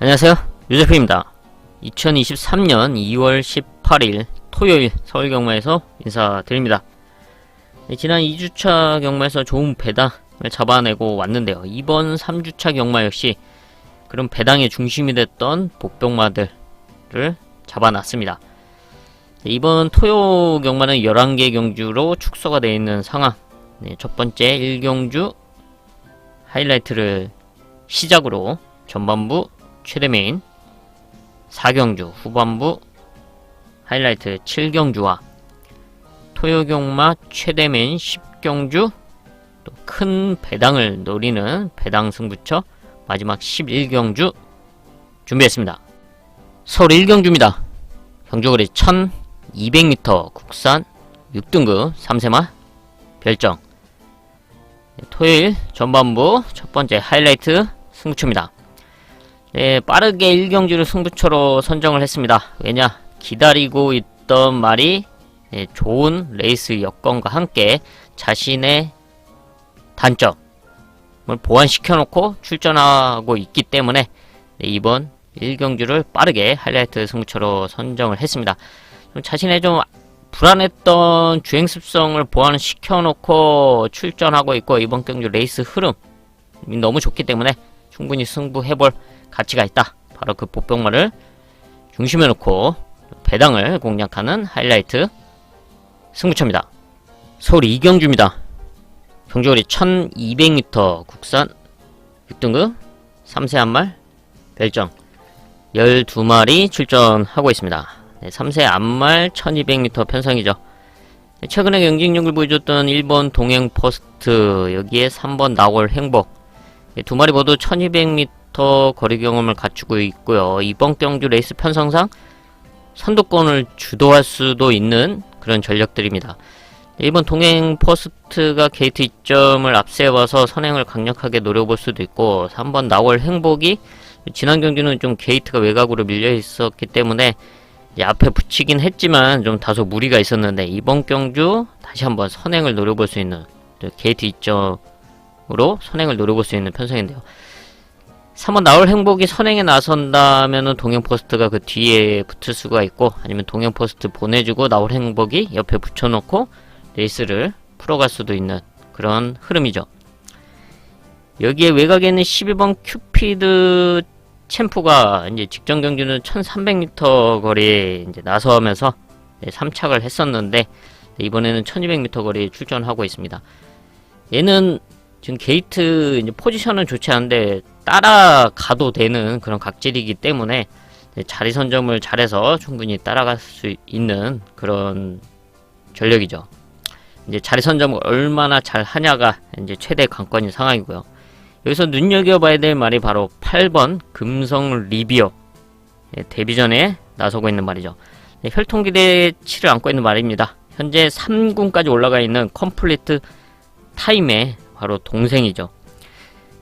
안녕하세요, 유재표입니다. 2023년 2월 18일 토요일 서울경마에서 인사드립니다. 지난 2주차 경마에서 좋은 배당을 잡아내고 왔는데요. 이번 3주차 경마 역시 그런 배당의 중심이 됐던 복병마들을 잡아놨습니다. 이번 토요 경마는 11개 경주로 축소가 되어 있는 상황. 첫 번째 1경주 하이라이트를 시작으로 전반부 최대 메인 4경주 후반부 하이라이트 7경주와 토요경마 최대 메인 10경주 또 큰 배당을 노리는 배당 승부처 마지막 11경주 준비했습니다. 서울 1경주입니다. 경주거리 1200m 국산 6등급 3세마 별정. 토요일 전반부 첫 번째 하이라이트 승부처입니다. 빠르게 1경주를 승부처로 선정을 했습니다. 왜냐? 기다리고 있던 말이 좋은 레이스 여건과 함께 자신의 단점을 보완시켜 놓고 출전하고 있기 때문에 이번 1경주를 빠르게 하이라이트 승부처로 선정을 했습니다. 자신의 좀 불안했던 주행습성을 보완시켜 놓고 출전하고 있고, 이번 경주 레이스 흐름이 너무 좋기 때문에 충분히 승부해볼 가치가 있다. 바로 그 복병마를 중심에 놓고 배당을 공략하는 하이라이트 승부처입니다. 서울 2경주입니다. 경주거리 1200m 국산 6등급 3세 한말 별정 12마리 출전하고 있습니다. 3세 앞말 1200m 편성이죠. 최근에 경쟁력을 보여줬던 1번 동행 퍼스트, 여기에 3번 나월 행복, 두 마리 모두 1200m 거리 경험을 갖추고 있고요. 이번 경주 레이스 편성상 선두권을 주도할 수도 있는 그런 전력들입니다. 1번 동행 퍼스트가 게이트 이점을 앞세워서 선행을 강력하게 노려볼 수도 있고, 3번 나월 행복이 지난 경주는 좀 게이트가 외곽으로 밀려 있었기 때문에 앞에 붙이긴 했지만 좀 다소 무리가 있었는데, 이번 경주 다시 한번 선행을 노려볼 수 있는 게이트 이점으로 선행을 노려볼 수 있는 편성인데요. 3번 나올 행복이 선행에 나선다면은 동행 포스트가 그 뒤에 붙을 수가 있고, 아니면 동행 포스트 보내주고 나올 행복이 옆에 붙여놓고 레이스를 풀어갈 수도 있는 그런 흐름이죠. 여기에 외곽에 있는 12번 큐피드 챔프가 이제 직전 경주는 1300m 거리에 이제 나서면서 3착을 했었는데, 이번에는 1200m 거리에 출전하고 있습니다. 얘는 지금 게이트 이제 포지션은 좋지 않은데 따라가도 되는 그런 각질이기 때문에 자리 선점을 잘해서 충분히 따라갈 수 있는 그런 전력이죠. 이제 자리 선점을 얼마나 잘 하냐가 이제 최대 관건인 상황이고요. 여기서 눈여겨봐야 될 말이 바로 8번 금성 리비어, 데뷔전에 나서고 있는 말이죠. 혈통기대치를 안고 있는 말입니다. 현재 3군까지 올라가 있는 컴플리트 타임의 바로 동생이죠.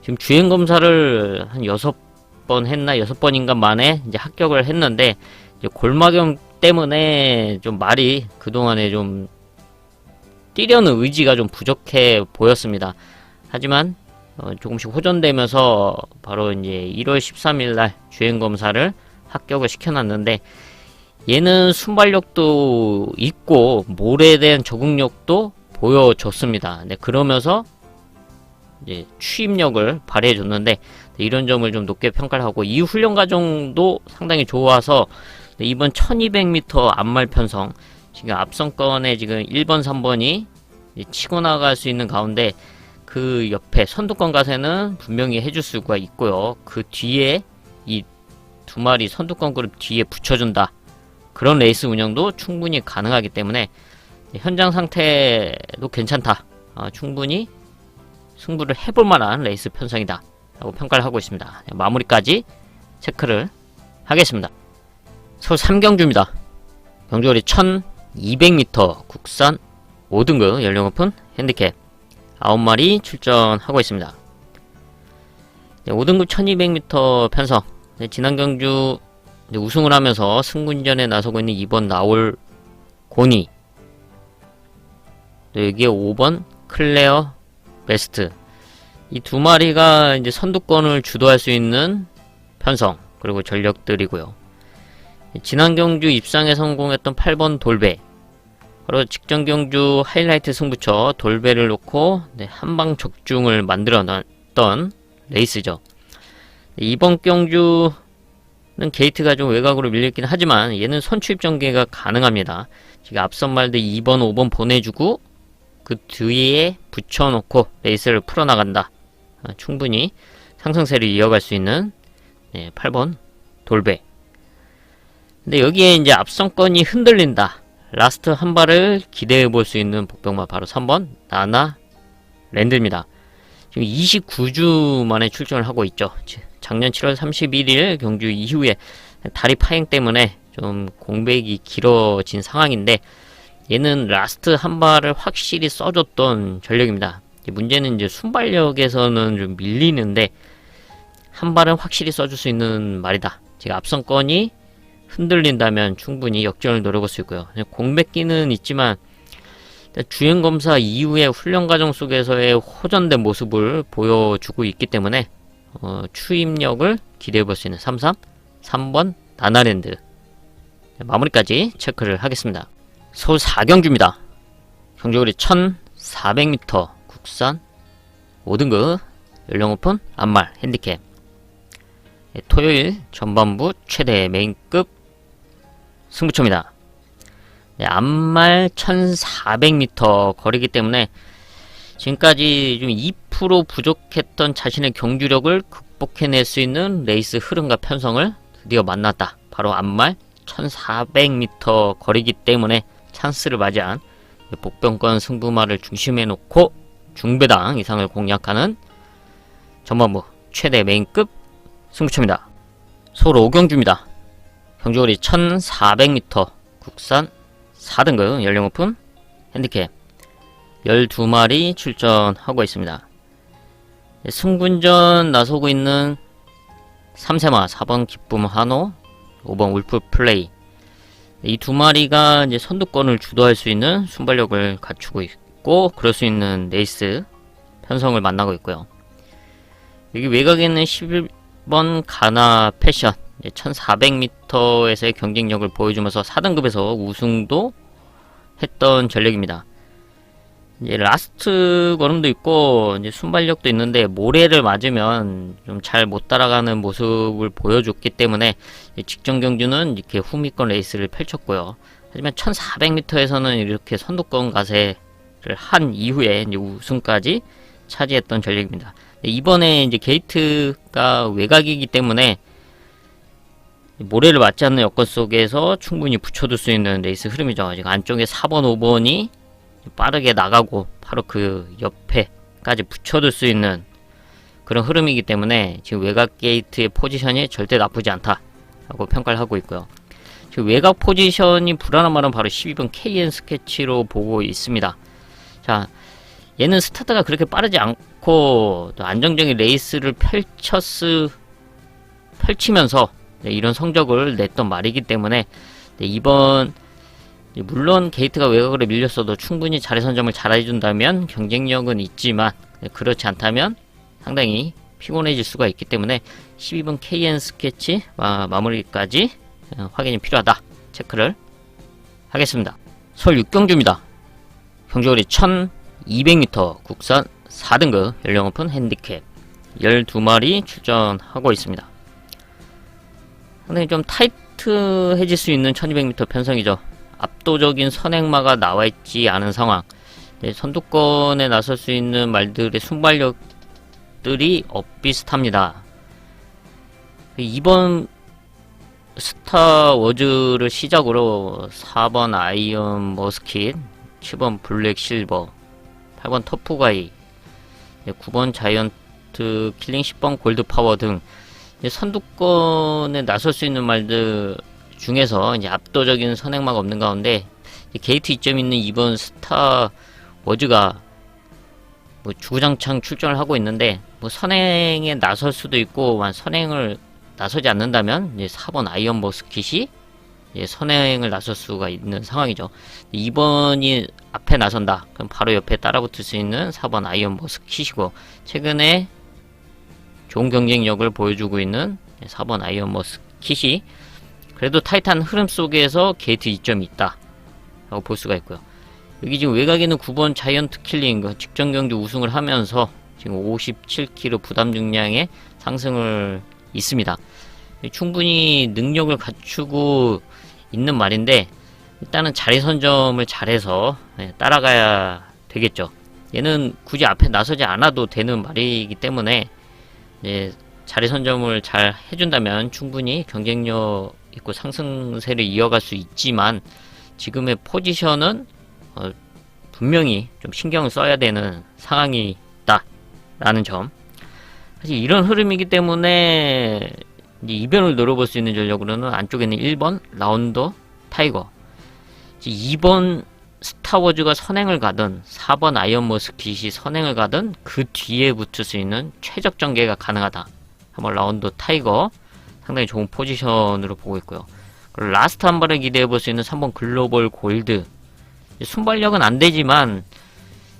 지금 주행검사를 한 6번 했나 6번인가 만에 이제 합격을 했는데, 이제 골마경 때문에 좀 말이 그동안에 좀 뛰려는 의지가 좀 부족해 보였습니다. 하지만 조금씩 호전되면서 바로 이제 1월 13일날 주행검사를 합격을 시켜놨는데, 얘는 순발력도 있고 몰에 대한 적응력도 보여줬습니다. 네, 그러면서 이제 추임력을 발휘해줬는데, 이런 점을 좀 높게 평가를 하고, 이후 훈련 과정도 상당히 좋아서 이번 1200m 앞말 편성, 지금 앞선권에 지금 1번 3번이 치고 나갈 수 있는 가운데 그 옆에 선두권 가세는 분명히 해줄 수가 있고요. 그 뒤에 이 두 마리 선두권 그룹 뒤에 붙여준다, 그런 레이스 운영도 충분히 가능하기 때문에 현장 상태도 괜찮다, 충분히 승부를 해볼 만한 레이스 편성이다 라고 평가를 하고 있습니다. 마무리까지 체크를 하겠습니다. 서울 3경주입니다. 경주거리 1200m 국산 5등급 연령 오픈 핸디캡 9마리 출전하고 있습니다. 5등급 1200m 편성, 지난 경주 우승을 하면서 승군전에 나서고 있는 2번 나올 고니, 여기에 5번 클레어 베스트, 이 두 마리가 이제 선두권을 주도할 수 있는 편성, 그리고 전력들이고요. 지난 경주 입상에 성공했던 8번 돌배, 바로 직전 경주 하이라이트 승부처 돌배를 놓고 한방 적중을 만들어 놨던 레이스죠. 이번 경주는 게이트가 좀 외곽으로 밀렸긴 하지만 얘는 선취입 전개가 가능합니다. 지금 앞선 말들 2번, 5번 보내주고 그 뒤에 붙여놓고 레이스를 풀어나간다. 충분히 상승세를 이어갈 수 있는 8번 돌배. 근데 여기에 이제 앞선권이 흔들린다. 라스트 한 발을 기대해 볼 수 있는 복병마 바로 3번 나나 랜드입니다. 지금 29주 만에 출전을 하고 있죠. 작년 7월 31일 경주 이후에 다리 파행 때문에 좀 공백이 길어진 상황인데 얘는 라스트 한 발을 확실히 써줬던 전력입니다. 문제는 이제 순발력에서는 좀 밀리는데 한 발은 확실히 써줄 수 있는 말이다. 지금 앞선권이 흔들린다면 충분히 역전을 노려볼 수 있고요. 공백기는 있지만 주행검사 이후에 훈련 과정 속에서의 호전된 모습을 보여주고 있기 때문에 추임력을 기대해 볼 수 있는 3번 나나랜드 마무리까지 체크를 하겠습니다. 서울 4경주입니다. 경주거리 1400m 국산 5등급 연령 오픈 암말 핸디캡 토요일 전반부 최대 메인급 승부처입니다. 암말 1400m 거리기 때문에 지금까지 좀 2% 부족했던 자신의 경주력을 극복해낼 수 있는 레이스 흐름과 편성을 드디어 만났다. 바로 암말 1400m 거리기 때문에 찬스를 맞이한 복병권 승부마를 중심에 놓고 중배당 이상을 공략하는 전반부 최대 메인급 승부처입니다. 서울 5경주입니다. 경주거리 1400m 국산 4등급 연령 오픈 핸디캡 12마리 출전하고 있습니다. 승군전 나서고 있는 3세마 4번 기쁨 한호 5번 울프 플레이 이 두 마리가 이제 선두권을 주도할 수 있는 순발력을 갖추고 있고 그럴 수 있는 레이스 편성을 만나고 있고요. 여기 외곽에는 11번 가나 패션 1400m에서의 경쟁력을 보여주면서 4등급에서 우승도 했던 전력입니다. 이제 라스트 걸음도 있고 이제 순발력도 있는데 모래를 맞으면 좀 잘 못 따라가는 모습을 보여줬기 때문에 직전 경주는 이렇게 후미권 레이스를 펼쳤고요. 하지만 1400m에서는 이렇게 선두권 가세를 한 이후에 이제 우승까지 차지했던 전력입니다. 이번에 이제 게이트가 외곽이기 때문에 모래를 맞지 않는 여건 속에서 충분히 붙여둘 수 있는 레이스 흐름이죠. 지금 안쪽에 4번, 5번이 빠르게 나가고 바로 그 옆에까지 붙여둘 수 있는 그런 흐름이기 때문에 지금 외곽 게이트의 포지션이 절대 나쁘지 않다라고 평가를 하고 있고요. 지금 외곽 포지션이 불안한 말은 바로 12번 KN 스케치로 보고 있습니다. 자, 얘는 스타트가 그렇게 빠르지 않고 또 안정적인 레이스를 펼치면서 이런 성적을 냈던 말이기 때문에 이번 물론 게이트가 외곽으로 밀렸어도 충분히 자리 선점을 잘 해준다면 경쟁력은 있지만 그렇지 않다면 상당히 피곤해질 수가 있기 때문에 12번 KN 스케치 마무리까지 확인이 필요하다 체크를 하겠습니다. 서울 6경주입니다. 경주거리 1200m 국산 4등급 연령 오픈 핸디캡 12마리 출전하고 있습니다. 상당히 좀 타이트해질 수 있는 1200m 편성이죠. 압도적인 선행마가 나와있지 않은 상황 선두권에 나설 수 있는 말들의 순발력들이 엇비슷합니다. 이번 스타워즈를 시작으로 4번 아이언 머스킷 7번 블랙 실버 8번 터프가이 9번 자이언트 킬링 10번 골드 파워 등 선두권에 나설 수 있는 말들 중에서 이제 압도적인 선행마가 없는 가운데 게이트 2점 있는 이번 스타워즈가 주구장창 출전을 하고 있는데 선행에 나설 수도 있고 선행을 나서지 않는다면 이제 4번 아이언 머스킷이 선행을 나설 수가 있는 상황이죠. 이번이 앞에 나선다 그럼 바로 옆에 따라붙을 수 있는 4번 아이언 머스킷이고 최근에 좋은 경쟁력을 보여주고 있는 4번 아이언머스 킷이 그래도 타이트한 흐름 속에서 게이트 이점이 있다 라고 볼 수가 있고요. 여기 지금 외곽에 있는 9번 자이언트 킬링 직전 경주 우승을 하면서 지금 57kg 부담 중량의 상승을 있습니다. 충분히 능력을 갖추고 있는 말인데 일단은 자리 선점을 잘해서 따라가야 되겠죠. 얘는 굳이 앞에 나서지 않아도 되는 말이기 때문에 자리 선점을 잘 해준다면 충분히 경쟁력 있고 상승세를 이어갈 수 있지만 지금의 포지션은 분명히 좀 신경을 써야 되는 상황이 있다 라는 점. 사실 이런 흐름이기 때문에 이제 이변을 노려볼 수 있는 전력으로는 안쪽에는 1번 라운더 타이거, 2번 스타워즈가 선행을 가든 4번 아이언머스 킷이 선행을 가든 그 뒤에 붙을 수 있는 최적 전개가 가능하다. 한번 라운더 타이거 상당히 좋은 포지션으로 보고 있고요. 그리고 라스트 한 발을 기대해 볼 수 있는 3번 글로벌 골드, 순발력은 안 되지만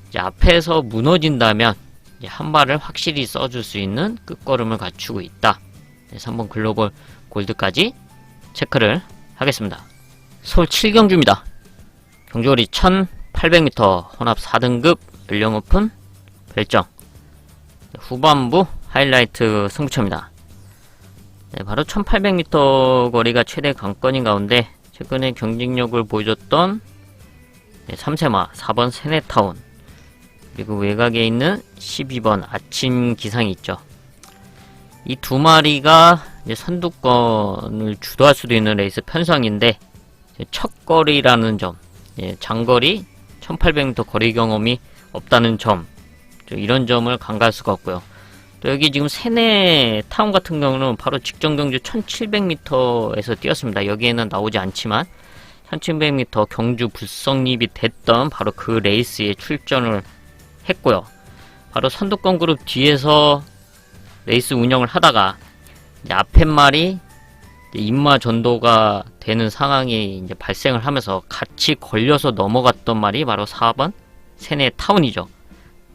이제 앞에서 무너진다면 이제 한 발을 확실히 써줄 수 있는 끝걸음을 갖추고 있다. 3번 글로벌 골드까지 체크를 하겠습니다. 서울 7경주입니다. 경주거리 1800m 혼합 4등급 연령 오픈 별정 후반부 하이라이트 승부처입니다. 바로 1800m 거리가 최대 관건인 가운데 최근에 경쟁력을 보여줬던 3세마 4번 세네타운, 그리고 외곽에 있는 12번 아침 기상이 있죠. 이 두 마리가 선두권을 주도할 수도 있는 레이스 편성인데 첫 거리라는 점, 장거리 1800m 거리 경험이 없다는 점, 이런 점을 간과할 수가 없고요. 또 여기 지금 세네타운 같은 경우는 바로 직전 경주 1700m에서 뛰었습니다. 여기에는 나오지 않지만 1700m 경주 불성립이 됐던 바로 그 레이스에 출전을 했고요. 바로 선두권 그룹 뒤에서 레이스 운영을 하다가 이제 앞에 말이 인마 전도가 되는 상황이 이제 발생을 하면서 같이 걸려서 넘어갔던 말이 바로 4번 세네타운이죠.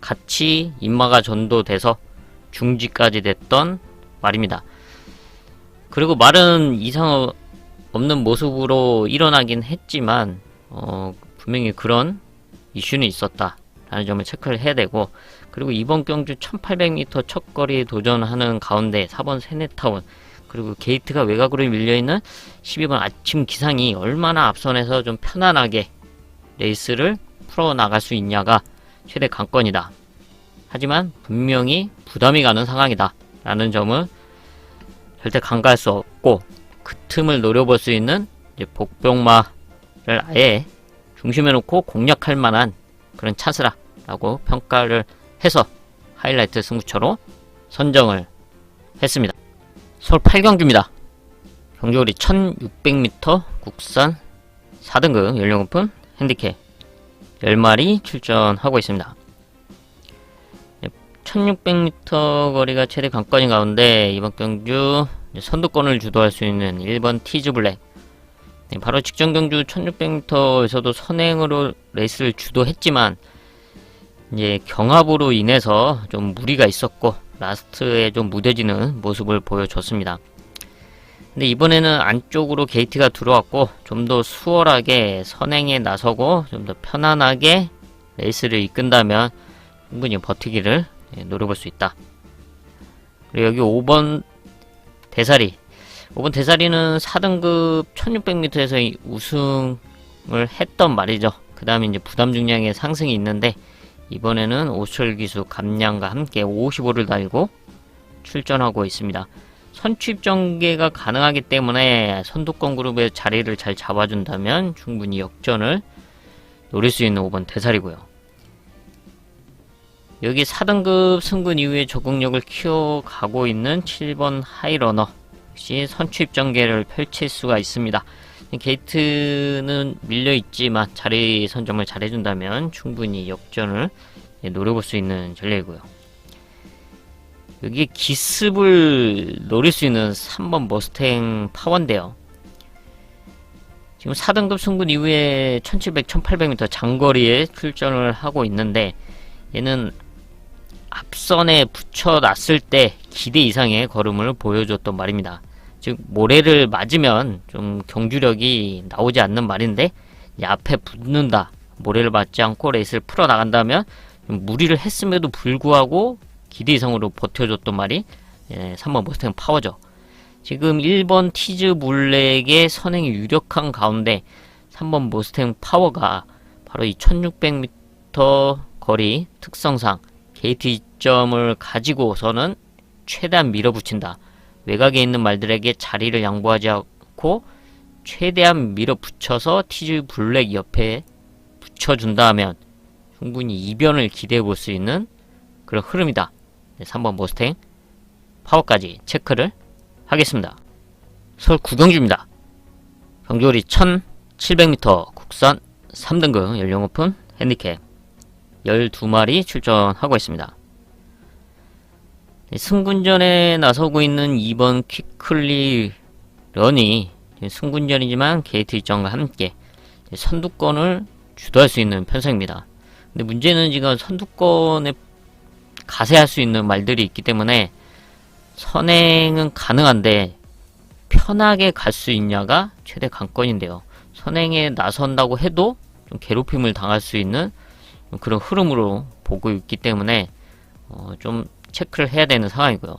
같이 인마가 전도돼서 중지까지 됐던 말입니다. 그리고 말은 이상 없는 모습으로 일어나긴 했지만 분명히 그런 이슈는 있었다 라는 점을 체크를 해야 되고, 그리고 이번 경주 1800m 첫 거리에 도전하는 가운데 4번 세네타운, 그리고 게이트가 외곽으로 밀려있는 12번 아침 기상이 얼마나 앞선에서 좀 편안하게 레이스를 풀어나갈 수 있냐가 최대 관건이다. 하지만 분명히 부담이 가는 상황이다 라는 점을 절대 간과할 수 없고, 그 틈을 노려볼 수 있는 이제 복병마를 아예 중심에 놓고 공략할 만한 그런 찬스라 라고 평가를 해서 하이라이트 승부처로 선정을 했습니다. 서울 8경주입니다. 경주거리 1600m 국산 4등급 연령 오픈 핸디캡 10마리 출전하고 있습니다. 1600m 거리가 최대 관건인 가운데 이번 경주 선두권을 주도할 수 있는 1번 티즈블랙, 바로 직전 경주 1600m에서도 선행으로 레이스를 주도했지만 이제 경합으로 인해서 좀 무리가 있었고 라스트에 좀 무뎌지는 모습을 보여줬습니다. 근데 이번에는 안쪽으로 게이트가 들어왔고 좀 더 수월하게 선행에 나서고 좀 더 편안하게 레이스를 이끈다면 충분히 버티기를 노려볼 수 있다. 그리고 여기 5번 대사리, 5번 대사리는 4등급 1600m에서 우승을 했던 말이죠. 그 다음에 이제 부담 중량의 상승이 있는데 이번에는 오철 기수 감량과 함께 55를 달고 출전하고 있습니다. 선취입 전개가 가능하기 때문에 선두권 그룹의 자리를 잘 잡아준다면 충분히 역전을 노릴 수 있는 5번 대사리고요. 여기 4등급 승근 이후에 적응력을 키워가고 있는 7번 하이러너 역시 선취입 전개를 펼칠 수가 있습니다. 게이트는 밀려있지만 자리 선점을 잘 해준다면 충분히 역전을 노려볼 수 있는 전략이고요. 여기 기습을 노릴 수 있는 3번 머스탱 파워인데요. 지금 4등급 승분 이후에 1700, 1800m 장거리에 출전을 하고 있는데 얘는 앞선에 붙여놨을 때 기대 이상의 걸음을 보여줬던 말입니다. 즉 모래를 맞으면 좀 경주력이 나오지 않는 말인데 앞에 붙는다, 모래를 맞지 않고 레이스를 풀어나간다면 무리를 했음에도 불구하고 기대 이상으로 버텨줬던 말이 3번 머스탱 파워죠. 지금 1번 티즈 블랙의 선행이 유력한 가운데 3번 머스탱 파워가 바로 이 1600m 거리 특성상 게이트 이점을 가지고서는 최대한 밀어붙인다. 외곽에 있는 말들에게 자리를 양보하지 않고 최대한 밀어붙여서 티즈 블랙 옆에 붙여준다 하면 충분히 이변을 기대해 볼 수 있는 그런 흐름이다. 3번 머스탱 파워까지 체크를 하겠습니다. 서울 구경주입니다. 경주거리 1700m 국산 3등급 연령 오픈 핸디캡 12마리 출전하고 있습니다. 승군전에 나서고 있는 2번 퀵클리 런이 승군전이지만 게이트 일정과 함께 선두권을 주도할 수 있는 편성입니다. 근데 문제는 지금 선두권에 가세할 수 있는 말들이 있기 때문에 선행은 가능한데 편하게 갈 수 있냐가 최대 관건인데요. 선행에 나선다고 해도 좀 괴롭힘을 당할 수 있는 그런 흐름으로 보고 있기 때문에 좀 체크를 해야 되는 상황이고요.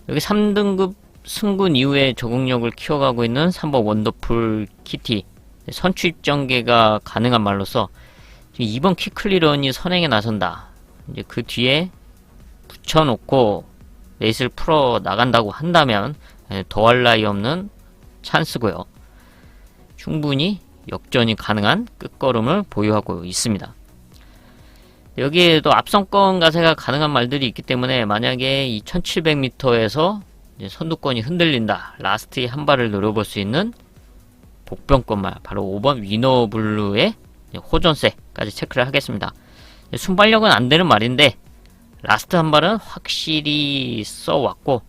여기 3등급 승군 이후에 적응력을 키워가고 있는 3번 원더풀 키티 선취입 전개가 가능한 말로서 2번 퀵클리런이 선행에 나선다. 이제 그 뒤에 붙여놓고 레이스를 풀어 나간다고 한다면 더할 나위 없는 찬스고요. 충분히 역전이 가능한 끝걸음을 보유하고 있습니다. 여기에도 앞선권 가세가 가능한 말들이 있기 때문에 만약에 이 1700m에서 선두권이 흔들린다, 라스트에 한 발을 노려볼 수 있는 복병권말 바로 5번 위너블루의 호전세까지 체크를 하겠습니다. 순발력은 안 되는 말인데 라스트 한 발은 확실히 써왔고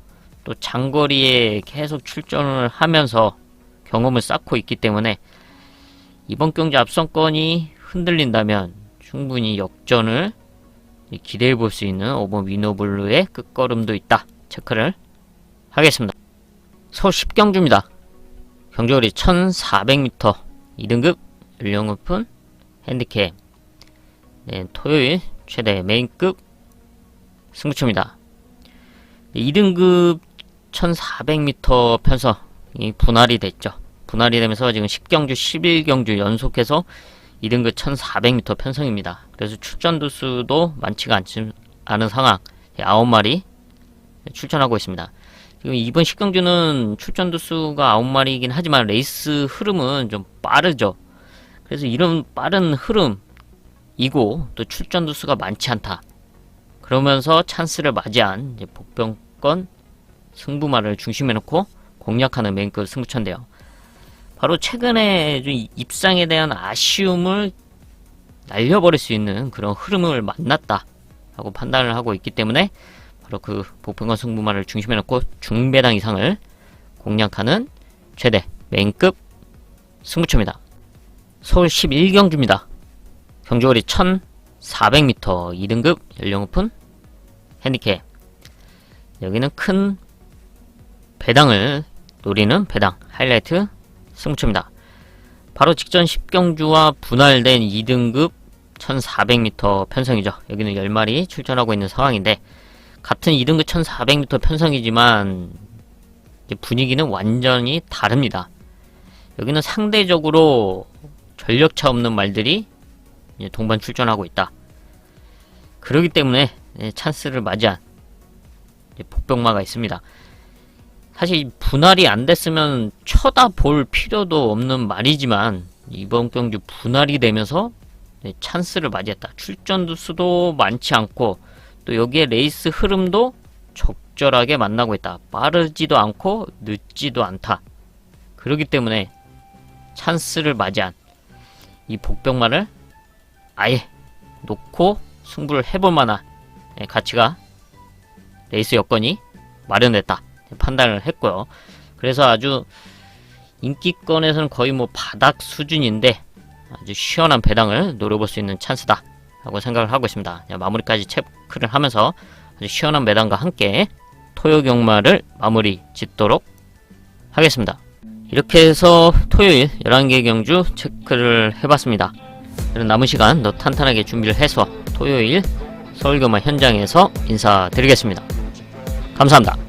또 장거리에 계속 출전을 하면서 경험을 쌓고 있기 때문에 이번 경기 앞선권이 흔들린다면 충분히 역전을 기대해 볼 수 있는 5번 위너블루의 끝걸음도 있다. 체크를 하겠습니다. 서울 10경주입니다. 경주거리 1400m 2등급 연령 오픈 핸디캡 토요일 최대 메인급 승부처입니다. 2등급 1400m 편성이 분할이 됐죠. 분할이 되면서 지금 10경주 11경주 연속해서 2등급 1400m 편성입니다. 그래서 출전도 수도 많지가 않은 상황 9마리 출전하고 있습니다. 지금 이번 10경주는 출전도 수가 9마리이긴 하지만 레이스 흐름은 좀 빠르죠. 그래서 이런 빠른 흐름이고 또 출전도 수가 많지 않다. 그러면서 찬스를 맞이한 복병권 승부마를 중심에 놓고 공략하는 메인급 승부처인데요. 바로 최근에 좀 입상에 대한 아쉬움을 날려버릴 수 있는 그런 흐름을 만났다 라고 판단을 하고 있기 때문에 바로 그 복병권 승부마를 중심에 놓고 중배당 이상을 공략하는 최대 메인급 승부처입니다. 서울 11경주입니다. 경주거리 1400m 2등급 연령 오픈 핸디캡 여기는 큰 배당을 노리는 배당 하이라이트 승부처입니다. 바로 직전 10경주와 분할된 2등급 1400m 편성이죠. 여기는 10마리 출전하고 있는 상황인데 같은 2등급 1400m 편성이지만 분위기는 완전히 다릅니다. 여기는 상대적으로 전력차 없는 말들이 동반 출전하고 있다. 그렇기 때문에 찬스를 맞이한 복병마가 있습니다. 사실 분할이 안 됐으면 쳐다볼 필요도 없는 말이지만 이번 경주 분할이 되면서 찬스를 맞이했다. 출전도 수도 많지 않고 또 여기에 레이스 흐름도 적절하게 만나고 있다. 빠르지도 않고 늦지도 않다. 그렇기 때문에 찬스를 맞이한 이 복병마를 아예 놓고 승부를 해볼 만한 가치가 레이스 여건이 마련됐다 판단을 했고요. 그래서 아주 인기권에서는 거의 뭐 바닥 수준인데 아주 시원한 배당을 노려볼 수 있는 찬스다 라고 생각을 하고 있습니다. 마무리까지 체크를 하면서 아주 시원한 매단과 함께 토요 경마를 마무리 짓도록 하겠습니다. 이렇게 해서 토요일 11개 경주 체크를 해봤습니다. 남은 시간 더 탄탄하게 준비를 해서 토요일 서울경마 현장에서 인사드리겠습니다. 감사합니다.